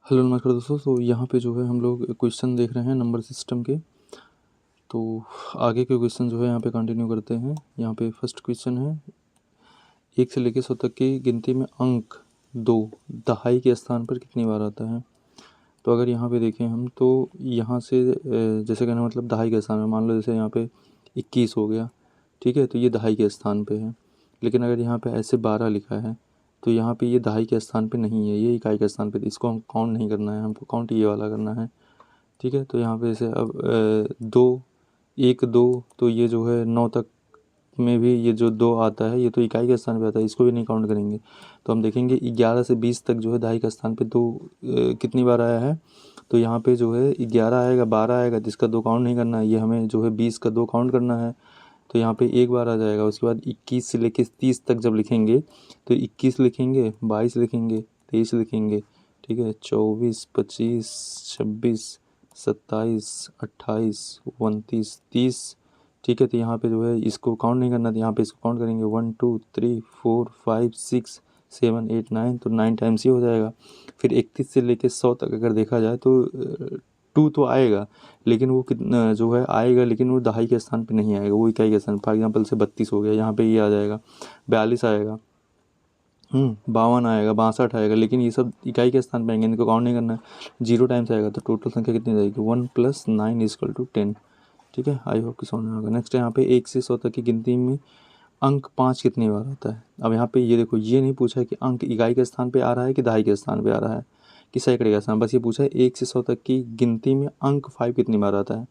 Hello नमस्कार दोस्तों। तो यहाँ पे जो है हम लोग क्वेश्चन देख रहे हैं नंबर सिस्टम के। तो आगे के क्वेश्चन जो है यहाँ पे कंटिन्यू करते हैं। यहाँ पे फर्स्ट क्वेश्चन है, 1 से लेकर 100 तक की गिनती में अंक 2 दहाई के स्थान पर कितनी बार आता है। तो अगर यहाँ पे देखें हम तो यहाँ से जैसे कहना मतलब दहाई के स्थान में मान लो जैसे यहाँ पे 21 हो गया, ठीक है, तो ये दहाई के स्थान पे है। लेकिन अगर यहाँ पे ऐसे 12 लिखा है तो यहाँ पे ये दहाई के स्थान पे नहीं है, ये इकाई के स्थान पे, इसको हम काउंट नहीं करना है, हमको काउंट ये वाला करना है, ठीक है। तो यहाँ पे जैसे अब 2 1 2 तो ये जो है 9 तक में भी ये जो 2 आता है ये तो इकाई के स्थान पे आता है, इसको भी नहीं काउंट करेंगे। तो हम देखेंगे 11 से 20 तक जो है दहाई के स्थान पे 2 कितनी बार आया है। तो यहाँ पे जो है 11 आएगा, 12 आएगा, जिसका 2 काउंट नहीं करना है, ये हमें जो है 20 का 2 काउंट करना है। तो यहाँ पे एक बार आ जाएगा। उसके बाद 21 से लेके 30 तक जब लिखेंगे तो 21 लिखेंगे, 22 लिखेंगे, 23 लिखेंगे, ठीक है, 24 25 26 27 28 29 30, ठीक है। तो यहाँ पे जो है इसको काउंट नहीं करना, तो यहाँ पे इसको काउंट करेंगे 1 2 3 4 5 6 7 8 9, तो 9 टाइम्स ही हो जाएगा। फिर 31 से लेके 100 तक अगर देखा जाए तो 2 तो आएगा, लेकिन वो कितना जो है आएगा, लेकिन वो दहाई के स्थान पे नहीं आएगा, वो इकाई के स्थान। फॉर एग्जांपल से 32 हो गया, यहाँ पे ये आ जाएगा, 42 आएगा, 52 आएगा, 62 आएगा, लेकिन ये सब इकाई के स्थान पे आएंगे, इनको काउंट नहीं करना है। 0 टाइम्स आएगा तो टोटल संख्या कितनी जाएगी, 1 + 9 = 10, ठीक है। आई होप कि समझ में होगा। नेक्स्ट यहाँ पे 1 से 100 तक की गिनती में अंक 5 कितनी बार आता है। अब यहाँ पे ये देखो, ये नहीं पूछा है कि अंक इकाई के स्थान पे आ रहा है कि दहाई के स्थान पे आ रहा है कि सैकड़े का स्थान, बस ये पूछा है 1 से 100 तक की गिनती में अंक 5 कितनी बार आता है।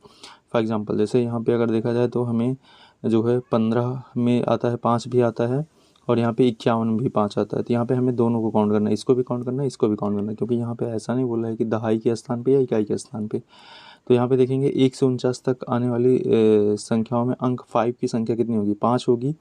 फॉर एग्जांपल जैसे यहाँ पे अगर देखा जाए तो हमें जो है 15 में आता है 5 भी आता है, और यहाँ पे 51 में भी 5 आता है। तो यहाँ पे हमें दोनों को काउंट करना है, इसको भी काउंट करना है, इसको भी काउंट करना है, क्योंकि यहाँ पे ऐसा नहीं बोला है कि दहाई के स्थान पे या इकाई के स्थान पे। तो यहाँ पे देखेंगे 1 से 49 तक आने वाली संख्याओं में अंक 5 की संख्या कितनी होगी, 5 होगी।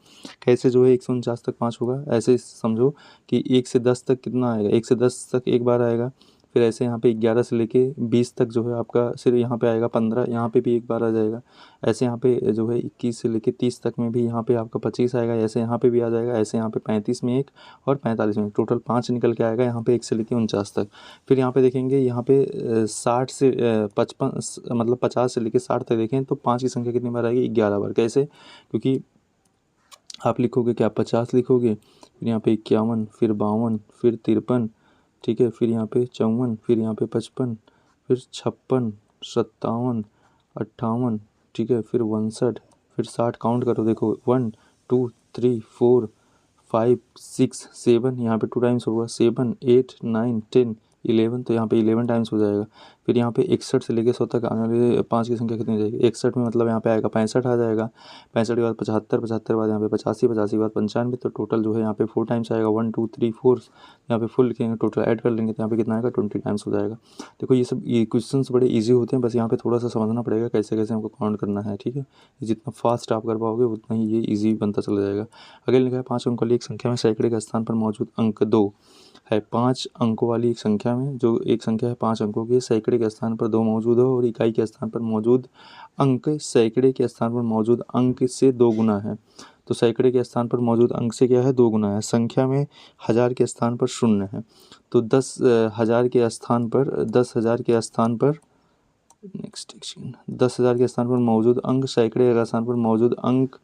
कैसे जो है 1 से 49 तक 5 होगा, ऐसे समझो कि 1 से 10 तक कितना आएगा, 1 से 10 तक एक बार आएगा। फिर ऐसे यहाँ पे 11 से लेके 20 तक जो है आपका सिर्फ यहाँ पे आएगा 15, यहाँ पे भी एक बार आ जाएगा। ऐसे यहाँ पे जो है 21 से लेके 30 तक में भी यहाँ पे आपका 25 आएगा, ऐसे यहाँ पे भी आ जाएगा, ऐसे यहाँ पे 35 में एक और 45 में, टोटल 5 निकल के आएगा यहाँ पे 1 से लेके 49 तक। फिर यहाँ पे देखेंगे यहाँ पे 60 से 55 मतलब 50 से लेके 60 तक देखें तो 5 की संख्या कितनी बार आएगी, 11 बार। कैसे, क्योंकि आप लिखोगे क्या, 50 लिखोगे, फिर यहाँ पे 51, फिर 52, फिर 53, ठीक है, फिर यहाँ पे 54, फिर यहाँ पे 55, फिर 56, 57, 58, ठीक है, फिर 62, फिर 60, काउंट करो देखो 1 2 3 4 5 6 7, यहाँ पे 2 टाइम्स होगा, 7 8 9 10 11, तो यहाँ पे 11 टाइम्स हो जाएगा। फिर यहाँ पे 61 से लेकर 100 तक आने वाले 5 की संख्या कितनी जाएगी, 61 में मतलब यहाँ पे आएगा 65 आ जाएगा, 65 के बाद 75, 75 के बाद यहाँ पे 85, 85 के बाद 95, तो टोटल जो है यहाँ पे 4 टाइम्स आएगा, 1 2 3 4, यहाँ पे फुल लिखेंगे, टोटल ऐड कर लेंगे तो यहाँ पे कितना आएगा, 20 टाइम्स हो जाएगा। देखो ये सब ये क्वेश्चन बड़े ईजी होते हैं, बस यहाँ पे थोड़ा सा समझना पड़ेगा कैसे कैसे हमको काउंट करना है, ठीक है। जितना फास्ट आप कर पाओगे उतना ही ये ईजी बनता चला जाएगा। अगले लिखा है 5 अंकों वाली एक संख्या में सैकड़े के स्थान पर मौजूद अंक 2 है। 5 अंकों वाली एक संख्या में जो एक संख्या है 5 अंकों की, सैकड़े के स्थान पर 2 मौजूद हो और इकाई के स्थान पर मौजूद अंक सैकड़े के स्थान पर मौजूद अंक से 2 गुना है। तो सैकड़े के स्थान पर मौजूद अंक से क्या है, 2 गुना है। संख्या में 1000 के स्थान पर 0 है, तो 10,000 के स्थान पर 10,000 के स्थान पर नेक्स्ट 10,000 के स्थान पर मौजूद अंक सैकड़े के स्थान पर मौजूद अंक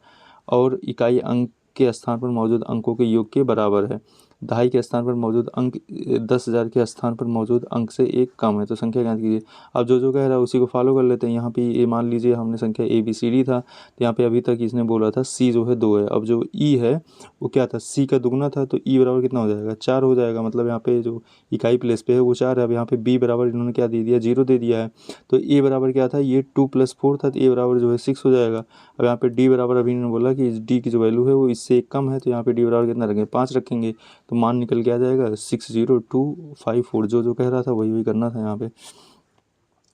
और इकाई अंक के स्थान पर मौजूद अंकों के योग के बराबर है। दहाई के स्थान पर मौजूद अंक 10,000 के स्थान पर मौजूद अंक से एक कम है, तो संख्या ज्ञात कीजिए। अब जो कह रहा है उसी को फॉलो कर लेते हैं। यहाँ पे ये मान लीजिए हमने संख्या ABCD था, तो यहाँ पे अभी तक इसने बोला था C जो है 2 है। अब जो E है वो क्या था, C का दुगना था, तो E बराबर कितना हो जाएगा, 4 हो जाएगा। मतलब यहाँ पे जो इकाई प्लेस पे है वो 4 है। अब यहाँ पे B बराबर इन्होंने क्या दे दिया, 0 दे दिया है। तो A बराबर क्या था, ये 2 + 4 था, तो A बराबर जो है 6 हो जाएगा। अब यहाँ पे D बराबर अभी इन्होंने बोला कि D की जो वैल्यू है वो इससे एक कम है, तो यहाँ पे D बराबर कितना रखेंगे, 5 रखेंगे, तो मान निकल के आ जाएगा 60254। जो कह रहा था वही वही करना था यहाँ पे।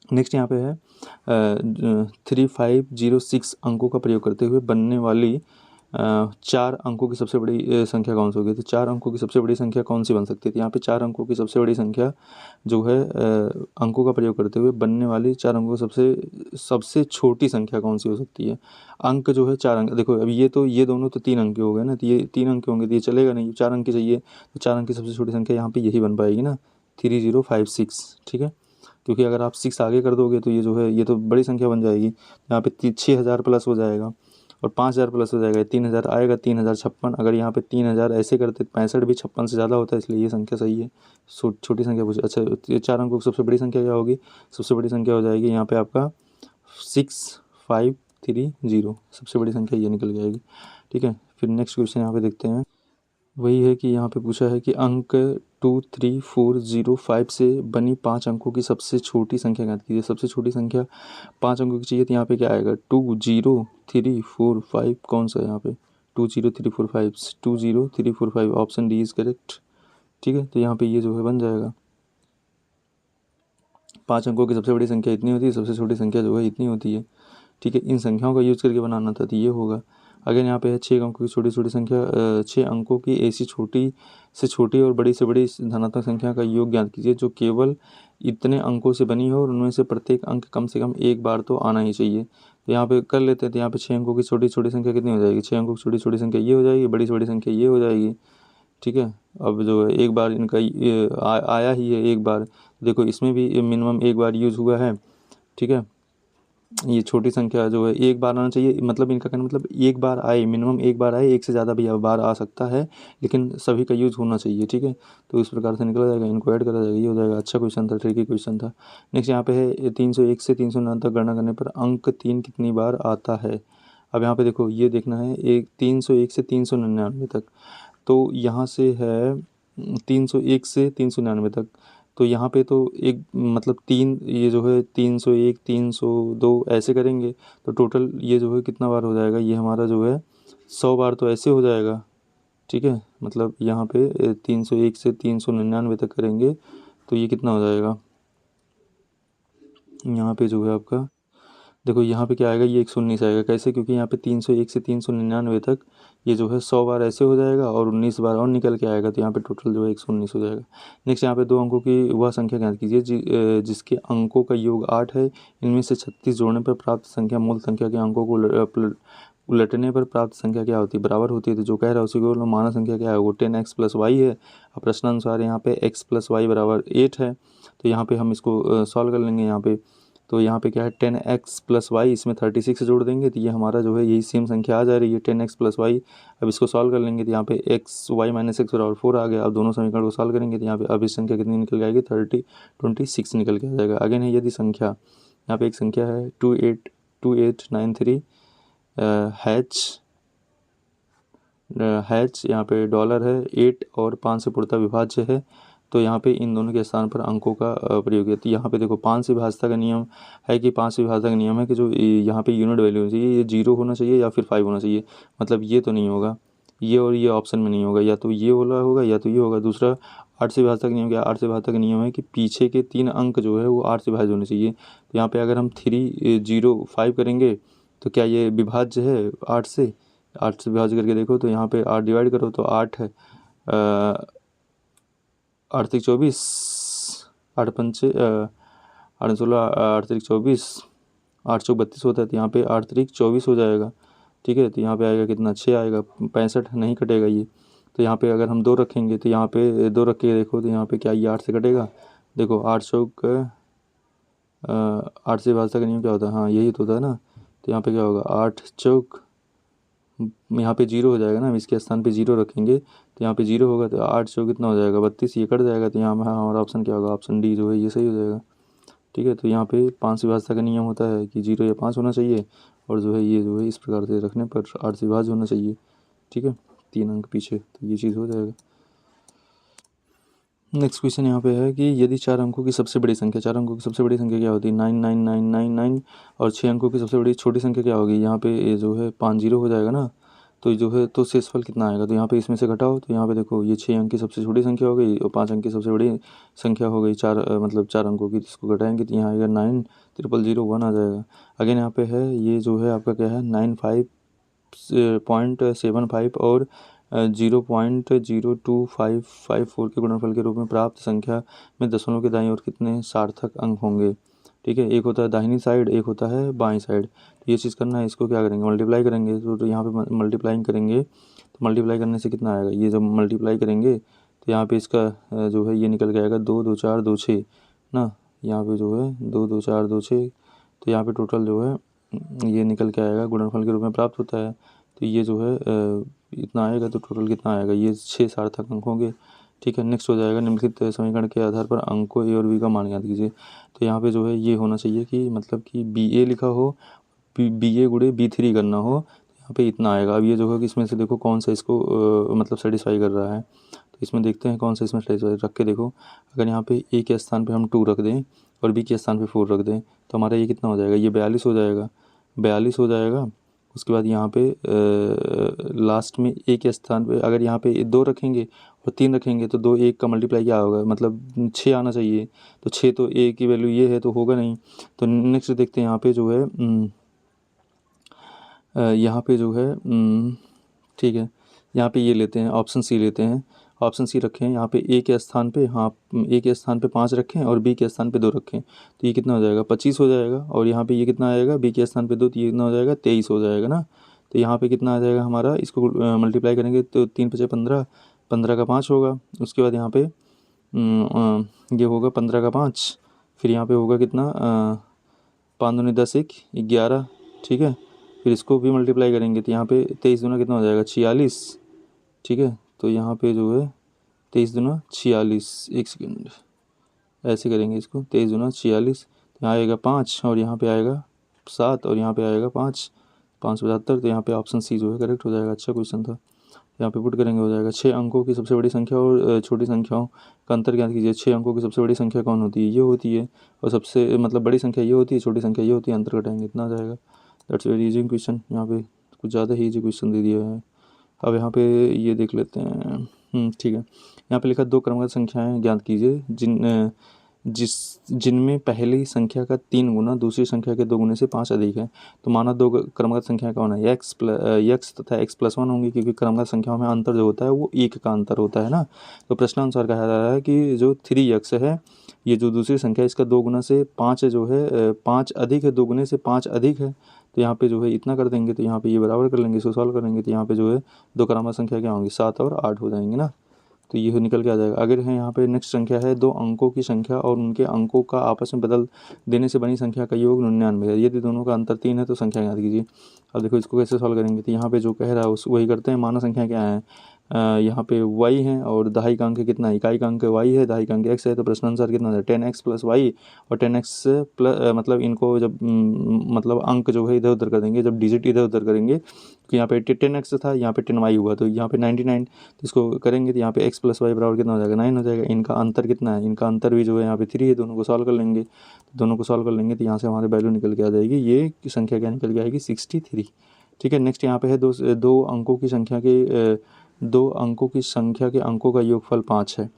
नेक्स्ट यहाँ पे है 3506 अंकों का प्रयोग करते हुए बनने वाली 4 अंकों की सबसे बड़ी संख्या कौन सी होगी। तो 4 अंकों की सबसे बड़ी संख्या कौन सी बन सकती है, तो यहाँ पे 4 अंकों की सबसे बड़ी संख्या जो है अंकों का प्रयोग करते हुए बनने वाली 4 अंकों की सबसे छोटी संख्या कौन सी हो सकती है। अंक जो है 4 अंक, देखो अब ये दोनों तो 3 अंक के हो गए ना, तो ये 3 अंक होंगे तो ये चलेगा नहीं, 4 अंक की चाहिए, तो 4 अंक की सबसे छोटी संख्या यहाँ पे यही बन पाएगी ना, 3056, ठीक है, क्योंकि अगर आप 6 आगे कर दोगे तो ये जो है ये तो बड़ी संख्या बन जाएगी। यहाँ पे 6000 प्लस हो जाएगा और 5000 प्लस हो जाएगा, 3000 आएगा, 3056। अगर यहाँ पे 3000 ऐसे करते 65 भी 56 से ज़्यादा होता है, इसलिए ये संख्या सही है। छोटी संख्या पूछी। अच्छा, ये 4 अंकों की सबसे बड़ी संख्या क्या होगी? सबसे बड़ी संख्या हो जाएगी यहाँ पे आपका 6530, सबसे बड़ी संख्या ये निकल जाएगी, ठीक है। फिर नेक्स्ट क्वेश्चन यहाँ पे देखते हैं। वही है कि यहाँ पे पूछा है कि अंक 23405 से बनी 5 अंकों की सबसे छोटी संख्या ज्ञात कीजिए। सबसे छोटी संख्या 5 अंकों की चाहिए, तो यहाँ पे क्या आएगा? 20345। कौन सा है यहाँ पे? 20345, 20345, ऑप्शन डी इज करेक्ट, ठीक है। तो यहाँ पे ये जो है बन जाएगा। 5 अंकों की सबसे बड़ी संख्या इतनी होती है, सबसे छोटी संख्या जो है इतनी होती है, ठीक है। इन संख्याओं का यूज करके बनाना था तो ये होगा। अगर यहाँ पे है 6 अंकों की छोटी छोटी संख्या, 6 अंकों की ऐसी छोटी से छोटी और बड़ी से बड़ी धनात्मक संख्या का योग ज्ञात कीजिए जो केवल इतने अंकों से बनी हो और उनमें से प्रत्येक अंक कम से कम एक बार तो आना ही चाहिए। तो यहाँ पे कर लेते हैं। तो यहाँ पे 6 अंकों की छोटी छोटी संख्या कितनी हो जाएगी? 6 अंकों की छोटी छोटी संख्या ये हो जाएगी, बड़ी से बड़ी संख्या ये हो जाएगी, ठीक है। अब जो है एक बार इनका आया ही है एक बार, देखो इसमें भी मिनिमम एक बार यूज़ हुआ है, ठीक है। ये छोटी संख्या जो है एक बार आना चाहिए, मतलब इनका कहना मतलब एक बार आए, मिनिमम एक बार आए, एक से ज़्यादा भी बार आ सकता है, लेकिन सभी का यूज़ होना चाहिए, ठीक है। तो इस प्रकार से निकला जाएगा, इनको ऐड करा जाएगा, ये हो जाएगा। अच्छा क्वेश्चन था, ट्रिकी क्वेश्चन था। नेक्स्ट यहाँ पे है 301 से 309 तक गणना करने पर अंक 3 कितनी बार आता है? अब यहाँ पे देखो ये देखना है, 301 से 399 तक, तो यहाँ से है 301 से 399 तक, तो यहाँ पे तो एक मतलब 3, ये जो है 301 302 ऐसे करेंगे तो टोटल ये जो है कितना बार हो जाएगा? ये हमारा जो है 100 बार तो ऐसे हो जाएगा, ठीक है। मतलब यहाँ पे 301 से 399 तक करेंगे तो ये कितना हो जाएगा? यहाँ पे जो है आपका देखो यहाँ पे क्या आएगा? ये 119 आएगा। कैसे? क्योंकि यहाँ पे 301 से 399 तक ये जो है 100 बार ऐसे हो जाएगा और 19 बार और निकल के आएगा, तो यहाँ पे टोटल जो है 119 हो जाएगा। नेक्स्ट यहाँ पे 2 अंकों की वह संख्या ज्ञात कीजिए जिसके अंकों का योग 8 है। इनमें से 36 जोड़ने पर प्राप्त संख्या मूल संख्या के अंकों को उलटने पर प्राप्त संख्या क्या होती है? बराबर होती है। तो जो कह रहा है उसी को माना संख्या क्या है? वो 10x प्लस वाई है। अब प्रश्नानुसार यहाँ पे x प्लस वाई बराबर 8 है, तो यहाँ पे हम इसको सॉल्व कर लेंगे। यहाँ पे तो यहाँ पे क्या है? 10x प्लस वाई, इसमें 36 जोड़ देंगे तो ये हमारा जो है यही सेम संख्या आ जा रही है 10x प्लस वाई। अब इसको सॉल्व कर लेंगे तो यहाँ पे x y माइनस एक्स बराबर 4 आ गया। अब दोनों समीकरण को सॉल्व करेंगे तो यहाँ पे अब इस संख्या कितनी निकल जाएगी? 26 निकल के आ जाएगा। अगेन है यदि संख्या, यहाँ पे एक संख्या है 2893 हैच यहाँ पे डॉलर है, 8 और 5 से पूर्णतः विभाज्य है, तो यहाँ पे इन दोनों के स्थान पर अंकों का प्रयोग है। तो यहाँ पे देखो 5 से विभाज्यता का नियम है कि 5 से विभाज्यता का नियम है कि जो यहाँ पे यूनिट वैल्यू होनी चाहिए, ये 0 होना चाहिए या फिर 5 होना चाहिए। मतलब ये तो नहीं होगा, ये और ये ऑप्शन में नहीं होगा, या तो ये वाला होगा या तो ये होगा। दूसरा 8 से विभाज्यता का नियम क्या? 8 से विभाज्यता का नियम है कि पीछे के 3 अंक जो है वो 8 से विभाज्य होने चाहिए। तो यहाँ पे अगर हम 305 करेंगे तो क्या ये विभाज्य है 8 से? 8 से विभाज्य करके देखो तो यहाँ पे 8 डिवाइड करो तो 8 है, 8 3 24, 8 5 8 16, 8 3 24, 8 चौक 32 होता है, तो यहाँ पे 8 3 24 हो जाएगा, ठीक है। तो यहाँ पे आएगा कितना? 6 आएगा, 65 नहीं कटेगा ये। तो यहाँ पे अगर हम 2 रखेंगे तो यहाँ पे 2 रख के देखो तो यहाँ पे क्या ये 8 से कटेगा? देखो 8 चौक 8 से भाजता का नियम क्या होता है? हाँ यही तो होता है ना। तो यहाँ पे क्या होगा? 8 चौक, यहाँ पे 0 हो जाएगा ना, हम इसके स्थान पे 0 रखेंगे तो यहाँ पे 0 होगा, तो 8 चौक कितना हो जाएगा? 32, ये कट जाएगा। तो यहाँ हमारा ऑप्शन क्या होगा? ऑप्शन डी जो है ये सही हो जाएगा, ठीक है। तो यहाँ पे 5 से विभाज्यता का नियम होता है कि 0 या 5 होना चाहिए, और जो है ये जो है इस प्रकार से रखने पर 8 से विभाज्य होना चाहिए, ठीक है, 3 अंक पीछे, तो ये चीज़ हो जाएगा। नेक्स्ट क्वेश्चन यहाँ पे है कि यदि 4 अंकों की सबसे बड़ी संख्या, 4 अंकों की सबसे बड़ी संख्या क्या होती है? 99999, और 6 अंकों की सबसे बड़ी छोटी संख्या क्या होगी? यहाँ पे ये जो है 5 0 हो जाएगा ना, तो जो है तो शेषफल कितना आएगा? तो यहाँ पे इसमें से घटाओ, तो यहाँ पे देखो ये 6 अंक की सबसे छोटी संख्या हो गई और 5 अंक की सबसे बड़ी संख्या हो गई, मतलब 4 अंकों की, इसको घटाएंगे तो यहाँ आएगा 90001 आ जाएगा। अगेन यहाँ पे है ये जो है आपका क्या है? 95.75 और 0.02554 के गुणनफल के रूप में प्राप्त संख्या में दशमलव के दाईं ओर कितने सार्थक अंक होंगे? ठीक है, एक होता है दाहिनी साइड, एक होता है बाईं साइड। तो ये चीज़ करना है, इसको क्या करेंगे? मल्टीप्लाई करेंगे। तो यहाँ पे मल्टीप्लाइंग करेंगे तो मल्टीप्लाई करने से कितना आएगा? ये जब मल्टीप्लाई करेंगे तो यहाँ पे इसका जो है ये निकल के आएगा 2 2 4 2 6 ना। यहाँ पे जो है 2 2 4 2 6, तो यहाँ पे टोटल जो है ये निकल के आएगा, गुणनफल के रूप में प्राप्त होता है। तो ये जो है इतना आएगा, तो टोटल कितना आएगा, ये 6 सार्थक अंक होंगे। ठीक है, नेक्स्ट हो जाएगा, निम्नलिखित समीकरण के आधार पर अंकों ए और बी का मान ज्ञात कीजिए। तो यहाँ पे जो है ये होना चाहिए कि मतलब कि बी ए लिखा हो, बी ए गुणे B3 करना हो, यहाँ पे इतना आएगा। अब ये जो है कि इसमें से देखो कौन सा इसको मतलब सेटिस्फाई कर रहा है, तो इसमें देखते हैं कौन सा इसमें सेटिस्फाई रख के देखो। अगर यहाँ पे ए के स्थान पे हम 2 रख दें और बी के स्थान पे 4 रख दें, तो हमारा ये कितना हो जाएगा, ये 42 हो जाएगा, 42 हो जाएगा। उसके बाद यहाँ पे लास्ट में ए के स्थान पे अगर यहाँ पे 2 रखेंगे और 3 रखेंगे, तो 2 1 का मल्टीप्लाई क्या होगा, मतलब 6 आना चाहिए। तो 6 तो ए की वैल्यू ये है, तो होगा नहीं। तो नेक्स्ट देखते हैं यहाँ पे जो है यहाँ पे जो है ठीक है, यहाँ पे ये लेते हैं, ऑप्शन सी लेते हैं। ऑप्शन सी रखें, यहाँ पे ए के स्थान पे, हाँ ए के स्थान पे 5 रखें और बी के स्थान पे 2 रखें, तो ये कितना हो जाएगा, 25 हो जाएगा। और यहाँ पे ये कितना आएगा, बी के स्थान पे 2, तो ये कितना हो जाएगा, 23 हो जाएगा ना। तो यहाँ पे कितना आ जाएगा हमारा, इसको मल्टीप्लाई करेंगे तो 3 5 15, 15 का 5 होगा। उसके बाद यहाँ पे ये होगा 15 का 5, फिर यहाँ पे होगा कितना 5 दूनी 10 1 11, ठीक है। फिर इसको भी मल्टीप्लाई करेंगे, तो यहाँ पे 23 दूना कितना हो जाएगा, 46, ठीक है। तो यहाँ पे जो है 23 दूना 46, एक सेकेंड, ऐसे करेंगे इसको, 23 दूना 46, तो यहाँ आएगा 5 और यहाँ पे आएगा 7 और यहाँ पे आएगा 5, 575। तो यहाँ पे ऑप्शन सी जो है करेक्ट हो जाएगा। अच्छा क्वेश्चन था, यहाँ पे पुट करेंगे, हो जाएगा 6 अंकों की सबसे बड़ी संख्या और छोटी संख्याओं का अंतर ज्ञात कीजिए। 6 अंकों की सबसे बड़ी संख्या कौन होती है, ये होती है, और सबसे मतलब बड़ी संख्या ये होती है, छोटी संख्या ये होती है, अंतर घटाएंगे इतना आ जाएगा। दैट्स वेरी इजी क्वेश्चन, यहाँ पे कुछ ज़्यादा ही इजी क्वेश्चन दे दिया है। अब यहाँ पे ये देख लेते हैं, ठीक है। यहाँ पे लिखा 2 क्रमगत संख्याएं ज्ञात कीजिए जिनमें पहली संख्या का 3 गुना दूसरी संख्या के 2 गुने से 5 अधिक है। तो माना 2 क्रमगत संख्या कौन है, यक्स तथा x+1 होंगी, क्योंकि क्रमगत संख्याओं में अंतर जो होता है वो 1 का अंतर होता है ना। तो प्रश्नानुसार कहा जा रहा है कि जो 3x है, ये जो दूसरी संख्या है, इसका 2 गुना से 5 जो है 5 अधिक है, 2 गुने से 5 अधिक है। तो यहाँ पे जो है इतना कर देंगे, तो यहाँ पे ये बराबर कर लेंगे, इसको सॉल्व करेंगे, तो यहाँ पे जो है 2 क्रमगत संख्या क्या होंगी, 7 और 8 हो जाएंगे ना। तो ये निकल के आ जाएगा। अगर है यहाँ पे नेक्स्ट संख्या है 2 अंकों की संख्या और उनके अंकों का आपस में बदल देने से बनी संख्या का योग 99 है। यदि दोनों का अंतर 3 है तो संख्या याद कीजिए। अब देखो इसको कैसे सॉल्व करेंगे, तो यहाँ पे जो कह रहा है उस वही करते हैं। माना संख्या क्या है, यहाँ पे y है और दहाई का अंक कितना है, इकाई का अंक y है, दहाई का अंक x है। तो प्रश्नानुसार कितना है, 10x + y, और 10x प्लस मतलब इनको जब मतलब अंक जो है इधर उधर कर देंगे, जब डिजिट इधर उधर करेंगे, तो यहाँ पे 10x था, यहाँ पे 10y हुआ, तो यहाँ पे 99। तो इसको करेंगे तो यहाँ पे x + y बराबर कितना हो जाएगा, 9 हो जाएगा। इनका अंतर कितना है, इनका अंतर भी जो है यहाँ पे 3 है। दोनों को सॉल्व कर लेंगे, दोनों को सॉल्व कर लेंगे, तो यहाँ से हमारी वैल्यू निकल के आ जाएगी, ये संख्या क्या निकल के आएगी, 63। ठीक है, नेक्स्ट यहाँ पे है दो अंकों की संख्या के 2 अंकों की संख्या के अंकों का योगफल 5 है।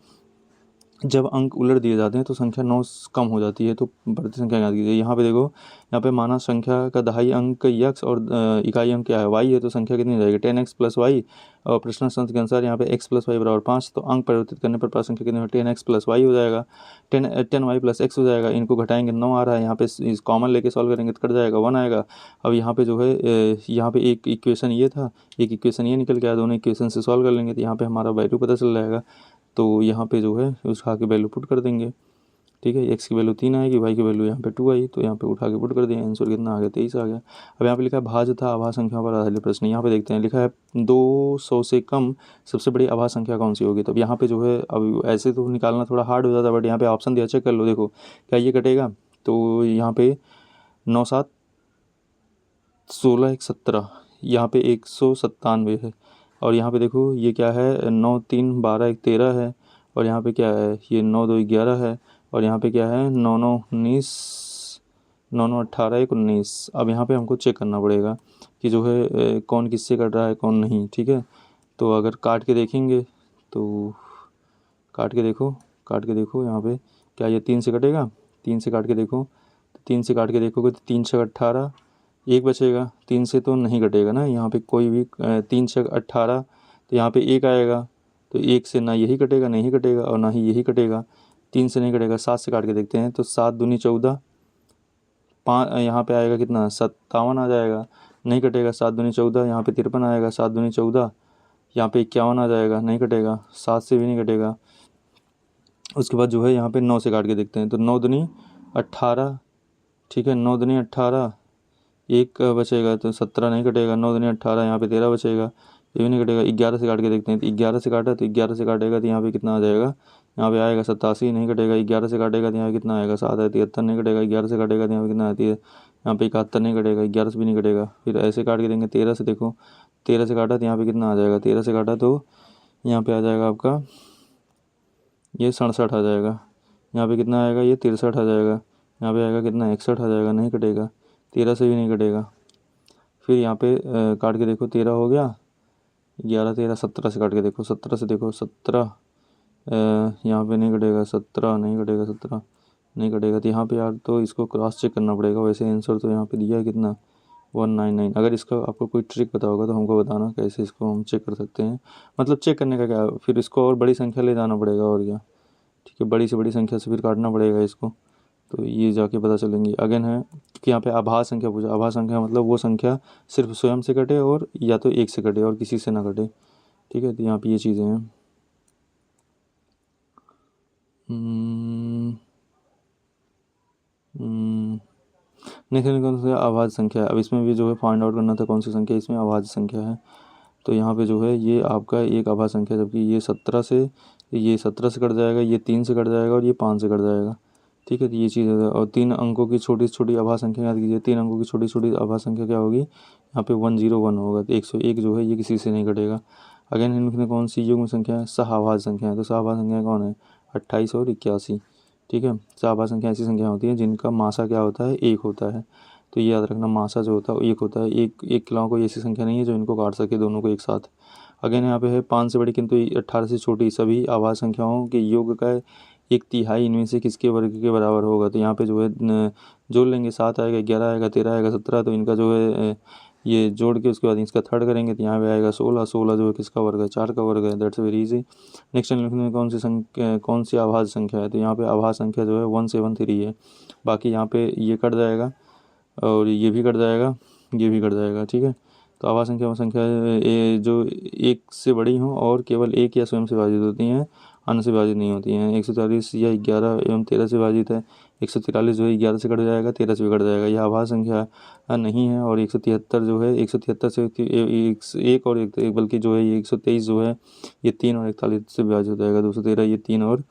जब अंक उलट दिए जाते हैं तो संख्या 9 कम हो जाती है। तो बढ़ती संख्या याद कीजिए। यहाँ पे देखो, यहाँ पे माना संख्या का दहाई अंक यक्स और इकाई अंक क्या है, वाई है। तो संख्या कितनी हो जाएगी, 10x + y, और प्रश्न संख्या के अनुसार यहाँ पे x + y = 5। तो अंक परिवर्तित करने पर प्राप्त संख्या कितनी हो, 10x + y हो जाएगा, 10y + x हो जाएगा। इनको घटाएंगे, 9 आ रहा है, यहाँ पे कॉमन लेके सॉल्व करेंगे तो कट जाएगा, 1 आएगा। अब यहाँ पे जो है यहाँ पे एक इक्वेशन ये था, एक इक्वेशन ये निकल के आया, दोनों इक्वेशन से सॉल्व कर लेंगे तो यहाँ पे हमारा वैल्यू पता चल जाएगा। तो यहाँ पे जो है उसका आगे वैल्यू पुट कर देंगे। ठीक है, x की वैल्यू 3 आएगी, y की वैल्यू यहाँ पे 2 आई, तो यहाँ पे उठा के पुट कर दिया, आंसर कितना आ गया, 23 आ गया। अब यहाँ पे लिखा है भाज्य तथा अभाज्य संख्या पर आधारित प्रश्न। यहाँ पे देखते हैं, लिखा है 200 से कम सबसे बड़ी अभाज्य संख्या कौन सी होगी। तो अब यहाँ पे जो है, अब ऐसे तो निकालना थोड़ा हार्ड हो जाता है, बट यहाँ पे ऑप्शन दिया, चेक कर लो, देखो क्या ये कटेगा। तो यहाँ पे 9 7 16 1 17, यहाँ पे 197 है। और यहाँ पे देखो ये क्या है, 9 3 12 1 13 है, और यहाँ पे क्या है, ये 9 2 11 है, और यहाँ पे क्या है, 9 9 19, 9 9 18 1 19। अब यहाँ पे हमको चेक करना पड़ेगा कि जो है कौन किससे कट रहा है कौन नहीं। ठीक है, तो अगर काट के देखेंगे, तो काट के देखो यहाँ पे क्या ये 3 से कटेगा, 3 से काट के देखो, तो 3 से काट के देखोगे तो 3 6 18, एक बचेगा, 3 से तो नहीं कटेगा ना, यहाँ पे कोई भी 3 6 18, तो यहाँ पे 1 आएगा, तो 1 से ना यही कटेगा, नहीं कटेगा, और ना ही यही कटेगा, 3 से नहीं कटेगा। 7 से काट के देखते हैं, तो 7 दूनी 14, 5 यहाँ पे आएगा कितना, 57 आ जाएगा, नहीं कटेगा। 7 दूनी 14, यहाँ पे 53 आएगा, 7 दूनी 14, यहाँ पे 51 आ जाएगा, नहीं कटेगा। 7 से भी नहीं कटेगा। उसके बाद जो है यहाँ पे 9 से काट के देखते हैं, तो 9 दूनी 18, ठीक है, 9 दूनी 18, एक बचेगा तो 17 नहीं कटेगा। 9 दूनी 18, यहाँ पे 13 बचेगा, ये भी नहीं कटेगा। 11 से काट के देखते हैं, तो 11 से काटा, तो 11 से काटेगा तो यहाँ पे कितना आ जाएगा, यहाँ पे आएगा 87, नहीं कटेगा। 11 से काटेगा तो यहाँ पे कितना आएगा, 7 है। 73 नहीं कटेगा। 11 से काटेगा तो यहाँ पे कितना आती है, यहाँ पे 71 नहीं कटेगा। 11 से भी नहीं कटेगा। फिर ऐसे काट के देंगे 13 से, देखो 13 से काटा तो यहाँ पे कितना आ जाएगा, 13 से काटा तो यहाँ पे आ जाएगा आपका ये 67 आ जाएगा। यहाँ पे कितना आएगा, ये 63 आ जाएगा। यहाँ पे आएगा कितना, 61 आ जाएगा, नहीं कटेगा। 13 से भी नहीं कटेगा। फिर यहाँ पे काट के देखो, 13 हो गया, 11 13, 17 से काट के देखो, 17 से देखो, 17 यहाँ पे नहीं कटेगा, 17 नहीं कटेगा, 17 नहीं कटेगा। तो यहाँ पे यार तो इसको क्रॉस चेक करना पड़ेगा। वैसे आंसर तो यहाँ पे दिया है कितना, 199। अगर इसका आपको कोई ट्रिक पता होगा तो हमको बताना, कैसे इसको हम चेक कर सकते हैं। मतलब चेक करने का क्या, फिर इसको और बड़ी संख्या ले जाना पड़ेगा और क्या, ठीक है, बड़ी से बड़ी संख्या से फिर काटना पड़ेगा इसको, तो ये जाके पता चलेंगी। अगेन है कि यहाँ पे आभास संख्या पूछा। आभास संख्या मतलब वो संख्या सिर्फ स्वयं से कटे और या तो एक से कटे और किसी से ना कटे, ठीक है। तो यहाँ पे ये चीज़ें हैं। नेक्स्ट कौन सा आभाज्य संख्या है। अब इसमें भी जो है फाइंड आउट करना था कौन सी संख्या इसमें आभाज्य संख्या है। तो यहाँ पे जो है ये आपका एक आभाज्य संख्या, जबकि ये 17 से, ये 17 से कट जाएगा, ये 3 से कट जाएगा और ये 5 से कट जाएगा, ठीक है। तो ये चीज़ है। और 3 अंकों की छोटी से छोटी आभाज्य संख्या याद कीजिए। 3 अंकों की छोटी छोटी आभाज्य संख्या क्या होगी, यहाँ पे 101 होगा। तो 101 जो है ये किसी से नहीं कटेगा। अगेन इनमें कौन सी युग्म संख्या है, सहआभाज्य संख्या है। तो सहआभाज्य संख्या कौन है, 28 और 81, ठीक है। सहआभाज्य संख्या ऐसी संख्या होती है जिनका मासा क्या होता है, 1 होता है। तो ये याद रखना, मासा जो होता है वो 1 होता है। एक किलो कोई ऐसी संख्या नहीं है जो इनको काट सके दोनों को एक साथ। अगेन यहाँ पे है 5 से बड़ी किंतु 18 से छोटी सभी आभाज्य संख्याओं के योग का 1/3 इनमें से किसके वर्ग के बराबर होगा। तो यहाँ पे जो है जोड़ लेंगे, 7 आएगा, 11 आएगा, 13 आएगा, 17। तो इनका जो है ये जोड़ के उसके बाद इसका थर्ड करेंगे तो यहाँ पे आएगा 16। 16 जो है किसका वर्ग है, 4 का वर्ग है। That's very easy. नेक्स्ट लिखने में कौन सी संख्या, कौन सी आभाज्य संख्या है। तो यहाँ पे आभाज्य संख्या जो है 173 है। बाकी यहाँ पे ये कट जाएगा और ये भी कट जाएगा, ये भी कट जाएगा, ठीक है। तो आभाज्य संख्या वो संख्या जो एक से बड़ी हों और केवल एक या स्वयं से विभाजित होती हैं, अन्य से विभाजित नहीं होती हैं। 140 या 11 एवं 13 से विभाजित है। 143 जो है 11 से कट जाएगा, 13 से भी कट जाएगा, यह आभाज्य संख्या नहीं है। और 173 जो है 173 से एक और एक बल्कि जो है ये 123 जो है ये 3 और 41 से विभाजित हो जाएगा। 213 ये 3 और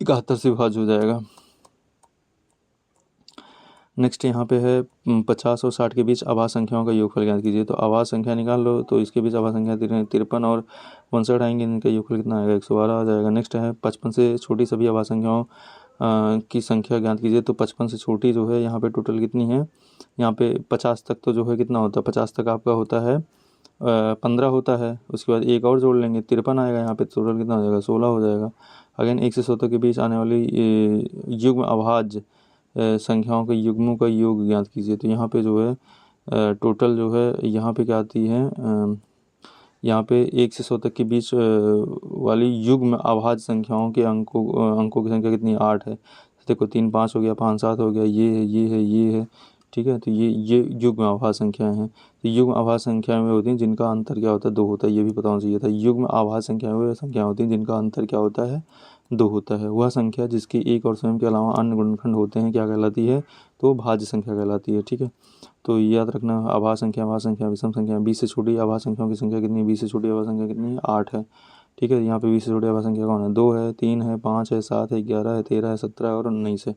71 से विभाजित हो जाएगा। नेक्स्ट यहाँ पे है 50 और 60 के बीच आभाज्य संख्याओं का योगफल ज्ञात कीजिए। तो आभाज्य संख्या निकाल लो, तो इसके बीच आभाज्य संख्या 53 और 59 आएंगे, इनका योगफल कितना आएगा, 112 आ जाएगा। नेक्स्ट है 55 से छोटी सभी आभाज्य संख्याओं की संख्या ज्ञात कीजिए। तो 55 से छोटी जो है यहाँ पे टोटल कितनी है, यहाँ पे 50 तक तो जो है कितना होता है, 50 तक आपका होता है 15 होता है। उसके बाद एक और जोड़ लेंगे, 53 आएगा, यहाँ पे टोटल कितना हो जाएगा, 16 हो जाएगा। अगेन 1 से 100 तक के बीच आने वाली युग्म अभाज्य संख्याओं के युग्मों का योग ज्ञात कीजिए। तो यहाँ पे जो है टोटल जो है यहाँ पे क्या आती है, यहाँ पे 1 से 100 तक के बीच वाली युग्म अभाज्य संख्याओं के अंकों की संख्या कितनी, 8 है। देखो 3 5 हो गया, 5 7 हो गया, ये है, ये है, ये है, ठीक है। तो ये युग्म अभाज्य संख्याएं हैं। तो युग्म अभाज्य संख्याएं वे होती हैं जिनका अंतर क्या होता है, 2 होता है। ये भी पता होना चाहिए था। युग्म अभाज्य संख्याएं वे संख्या होती हैं जिनका अंतर क्या होता है, 2 होता है। वह संख्या जिसके एक और स्वयं के अलावा अन्य गुणनखंड होते हैं क्या कहलाती है, तो भाज्य संख्या कहलाती है, ठीक है। तो याद रखना, आभाज्य संख्या, विषम संख्या, 20 से छोटी आभाज्य संख्याओं की संख्या कितनी है, 20 से छोटी आभाज्य संख्या कितनी है, 8 है, ठीक है। यहाँ पे 20 से छोटी आभाज्य संख्या कौन है, 2 है, 3 है, 5 है, 7 है, 11 है, 13 है, 17 है और 19 है।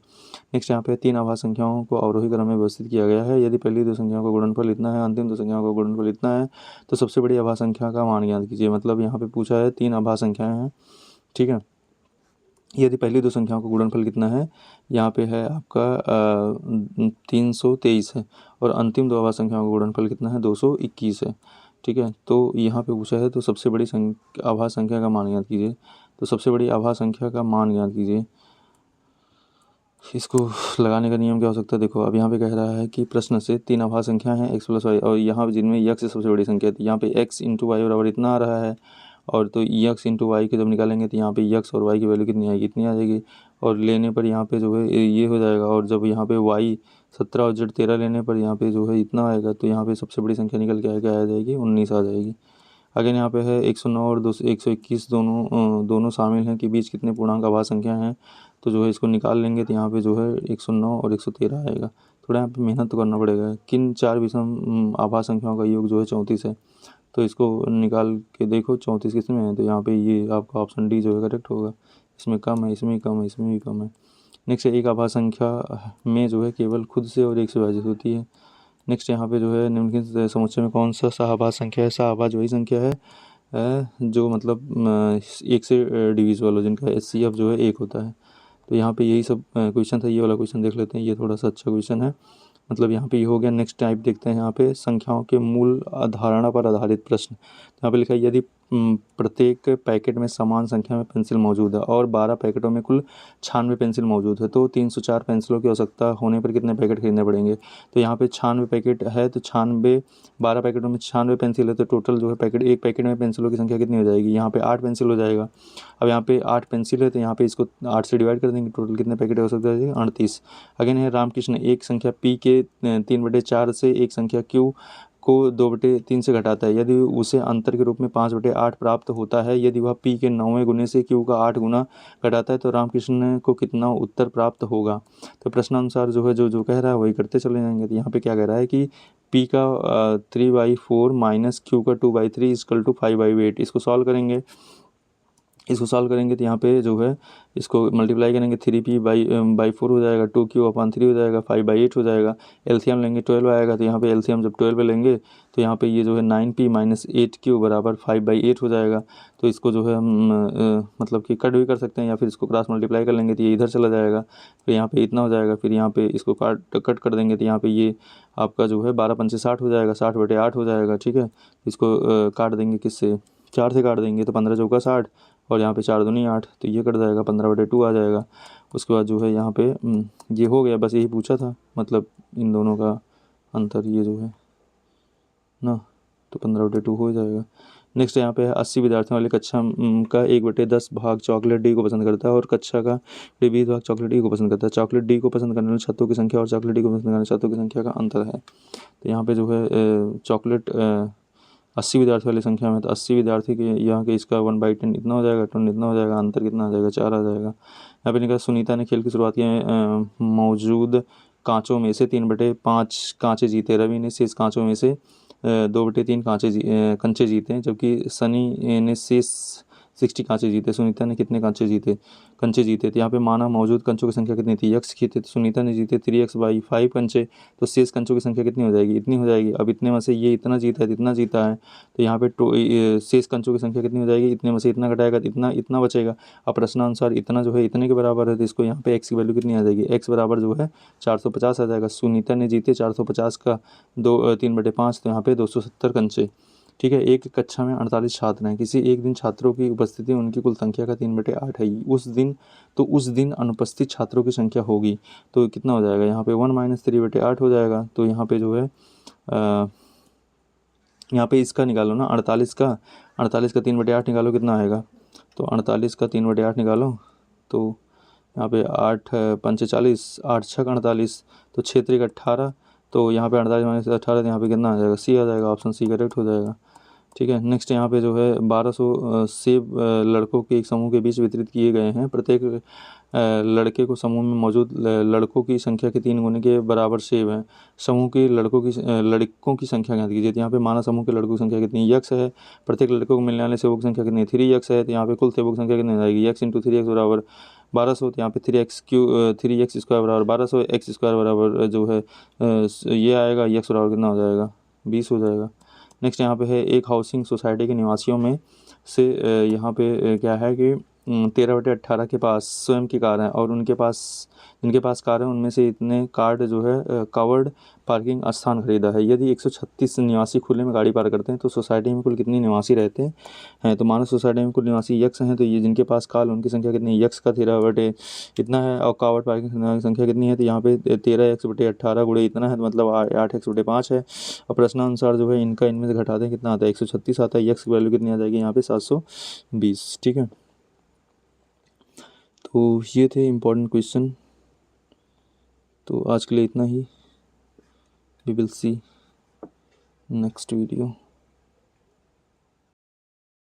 नेक्स्ट यहाँ पे 3 आभाज्य संख्याओं को अवरोही क्रम में व्यवस्थित किया गया है। यदि पहली 2 संख्याओं का गुणनफल इतना है, अंतिम 2 संख्याओं का गुणनफल इतना है, तो सबसे बड़ी आभाज्य संख्या का मान ज्ञात कीजिए। मतलब यहाँ पे पूछा है 3 आभाज्य संख्याएं हैं, ठीक है। यदि पहली 2 संख्याओं का गुणनफल कितना है, यहाँ पे है आपका 323 है और अंतिम 2 आभाज्य संख्याओं का गुणनफल कितना है, 221 है, ठीक है। तो यहाँ पे पूछा है तो सबसे बड़ी आभाज्य संख्या का मान ज्ञात कीजिए। तो सबसे बड़ी आभाज्य संख्या का मान ज्ञात कीजिए। इसको लगाने का नियम क्या हो सकता है, देखो अब यहाँ पे कह रहा है कि प्रश्न से 3 आभाज्य संख्या हैं x + y और यहाँ जिनमें x सबसे बड़ी संख्या है। तो यहाँ पे x × y बराबर इतना आ रहा है और तो x × y के जब निकालेंगे तो यहाँ पे x और y की वैल्यू कितनी आएगी, इतनी आ जाएगी। और लेने पर यहाँ पे जो है ये हो जाएगा। और जब यहाँ पे y 17 और z 13 लेने पर यहाँ पे जो है इतना आएगा। तो यहाँ पे सबसे बड़ी संख्या निकल के आ जाएगी 19 आ जाएगी। अगेन यहाँ पे है 109 और 121 दोनों शामिल हैं कि बीच कितने पूर्णांक आभाज्य संख्या हैं, तो जो है इसको निकाल लेंगे तो यहाँ पे जो है 109 और 113 आएगा। थोड़ा यहाँ पे मेहनत तो करना पड़ेगा। किन 4 विषम आभाज्य संख्याओं का योग जो है 34 है, तो इसको निकाल के देखो 34 किस में है, तो यहाँ पे ये आपका ऑप्शन डी जो है करेक्ट होगा। इसमें कम है, इसमें भी कम है, इसमें भी कम है। नेक्स्ट एक आभाज्य संख्या में जो है केवल खुद से और 1 से विभाजित होती है। नेक्स्ट यहाँ पे जो है निम्नलिखित समुच्चय में कौन सा सहआभाज्य संख्या है। सहआभाज्य वही संख्या है जो मतलब 1 से डिविजिबल हो, जिनका HCF जो है 1 होता है। तो यहाँ पे यही सब क्वेश्चन था। ये वाला क्वेश्चन देख लेते हैं, ये थोड़ा सा अच्छा क्वेश्चन है, मतलब यहाँ पे ये हो गया। नेक्स्ट टाइप देखते हैं यहाँ पे संख्याओं के मूल अवधारणा पर आधारित प्रश्न। यहाँ पे लिखा है यदि प्रत्येक पैकेट में समान संख्या में पेंसिल मौजूद है और 12 पैकेटों में कुल 96 पेंसिल मौजूद है, तो 304 पेंसिलों की आवश्यकता होने पर कितने पैकेट खरीदने पड़ेंगे। तो यहाँ पे 96 पैकेट है, तो 96 12 पैकेटों में 96 पेंसिल है, तो टोटल जो है पैकेट, एक पैकेट में पेंसिलों की संख्या कितनी हो जाएगी। यहाँ पे 8 पेंसिल हो जाएगा। अब यहाँ पे 8 पेंसिल है, तो यहाँ पे इसको 8 से डिवाइड कर देंगे, टोटल कितने पैकेट हो सकता है 38। अगेन है रामकृष्ण एक संख्या P के 3/4 से एक संख्या Q को 2/3 से घटाता है, यदि उसे अंतर के रूप में 5/8 प्राप्त होता है। यदि वह P के 9वें गुने से Q का 8 गुना घटाता है तो रामकृष्ण को कितना उत्तर प्राप्त होगा। तो प्रश्नानुसार जो है जो कह रहा है वही करते चले जाएंगे। तो यहाँ पे क्या कह रहा है कि P का 3/4 माइनस Q का 2/3 इक्वल टू 5/8। इसको सॉल्व करेंगे, तो यहाँ पे जो है इसको मल्टीप्लाई करेंगे, 3P बाई 4 हो जाएगा, 2Q/3 हो जाएगा, 5/8 हो जाएगा। एलसीएम लेंगे 12 आएगा, तो यहाँ पे एलसीएम जब 12 लेंगे तो यहाँ पे ये जो है 9P माइनस 8Q बराबर 5/8 हो जाएगा। तो इसको जो है हम मतलब कि कट भी कर सकते हैं या फिर इसको क्रॉस मल्टीप्लाई कर लेंगे तो ये इधर चला जाएगा, फिर यहाँ पे इतना हो जाएगा, फिर यहाँ पे इसको कट कर देंगे तो यहाँ पे ये आपका जो है 12×5 60 हो जाएगा, 60/8 हो जाएगा। ठीक है, इसको काट देंगे किससे, 4 से काट देंगे तो 15 चौका 60 और यहाँ पे 4 दूनी 8, तो ये कट जाएगा, 15/2 आ जाएगा। उसके बाद जो है यहाँ पे ये हो गया, बस यही पूछा था, मतलब इन दोनों का अंतर ये जो है ना, तो 15/2 हो जाएगा। नेक्स्ट यहाँ पे 80 विद्यार्थियों वाली कक्षा का 1/10 भाग चॉकलेट डी को पसंद करता है और कक्षा का 20 भाग चॉकलेट डी को पसंद करता है। चॉकलेट डी को पसंद करने वाले छात्रों की संख्या और चॉकलेट डी को पसंद करने वाले छात्रों की संख्या का अंतर है। तो यहाँ पे जो है चॉकलेट 80 विद्यार्थी वाली संख्या में, तो 80 विद्यार्थी के यहाँ के इसका 1/10 इतना हो जाएगा, 10 इतना हो जाएगा, अंतर कितना आ जाएगा, 4 आ जाएगा। यहाँ पे निकला सुनीता ने खेल की शुरुआत की मौजूद कांचों में से 3/5 कांचे जीते। रवि ने शेष कांचों में से 2/3 कंचे जीते, जबकि सनी ने शेष 60 कांचे जीते। सुनीता ने कितने कंचे जीते। तो यहाँ पे माना मौजूद कंचों की संख्या कितनी थी, x की थी, तो सुनीता ने जीते 3x/5 कंचे, तो शेष कंचों की संख्या कितनी हो जाएगी, इतनी हो जाएगी। अब इतने में से ये इतना जीता है, इतना जीता है, तो यहाँ पे शेष कंचों की संख्या कितनी हो जाएगी, इतने में से इतना घटाएगा तो इतना बचेगा। अब प्रश्नानुसार इतना जो है इतने के बराबर है, तो इसको यहाँ पे x की वैल्यू कितनी आ जाएगी, x बराबर जो है 450 आ जाएगा। सुनीता ने जीते 450 का 3/5, तो यहाँ पे 270 कंचे। ठीक है, एक कक्षा में 48 छात्र हैं, किसी एक दिन छात्रों की उपस्थिति उनकी कुल संख्या का 3/8 है। उस दिन अनुपस्थित छात्रों की संख्या होगी, तो कितना हो जाएगा, यहाँ पे 1 - 3/8 हो जाएगा। तो यहाँ पे जो है यहाँ पे इसका निकालो ना, 48 का 3/8 निकालो, कितना आएगा, तो 48 का 3/8 निकालो, तो यहाँ पे 8×5 = 40, 8×6 = 48, तो 6×3 = 18, तो यहाँ पे 48 - 18, तो यहाँ पे कितना आ जाएगा, सी आ जाएगा, ऑप्शन सी करेक्ट हो जाएगा। ठीक है, नेक्स्ट यहाँ पे जो है 1200 सेब लड़कों के एक समूह के बीच वितरित किए गए हैं। प्रत्येक लड़के को समूह में मौजूद लड़कों की संख्या के 3 गुने के बराबर सेब हैं। समूह के लड़कों की संख्या ज्ञात कीजिए। तो यहाँ पे माना समूह के लड़कों की संख्या कितनी, x है। प्रत्येक लड़कों को मिलने वाले सेबों की संख्या कितनी है, 3x है। तो यहाँ पे कुल सेबों की संख्या कितनी आ जाएगी, x × 3x बराबर 1200। तो यहाँ पे 3x² बराबर 1200, x² बराबर जो है ये आएगा, x बराबर कितना हो जाएगा, 20 हो जाएगा। नेक्स्ट यहाँ पे है एक हाउसिंग सोसाइटी के निवासियों में से यहाँ पे क्या है कि 13/18 के पास स्वयं की कार है और जिनके पास कार है उनमें से इतने कार्ड जो है कवर्ड पार्किंग स्थान खरीदा है। यदि 136 निवासी खुले में गाड़ी पार्क करते हैं तो सोसाइटी में कुल कितने निवासी रहते हैं। तो मानो सोसाइटी में कुल निवासी यक्स हैं, तो ये जिनके पास कार उनकी संख्या कितनी, यक्स का 13 इतना है और कवर्ड पार्किंग की संख्या कितनी है, तो यहाँ पे 13x/18 गुणे इतना है, तो मतलब 8x/5 है। और प्रश्नानुसार जो है इनमें से घटाते हैं कितना आता है, 136 आता है। यक्स की वैल्यू कितनी आ जाएगी यहाँ पे 720। ठीक है, तो ये थे इम्पोर्टेंट क्वेश्चन। तो आज के लिए इतना ही, we will see next video.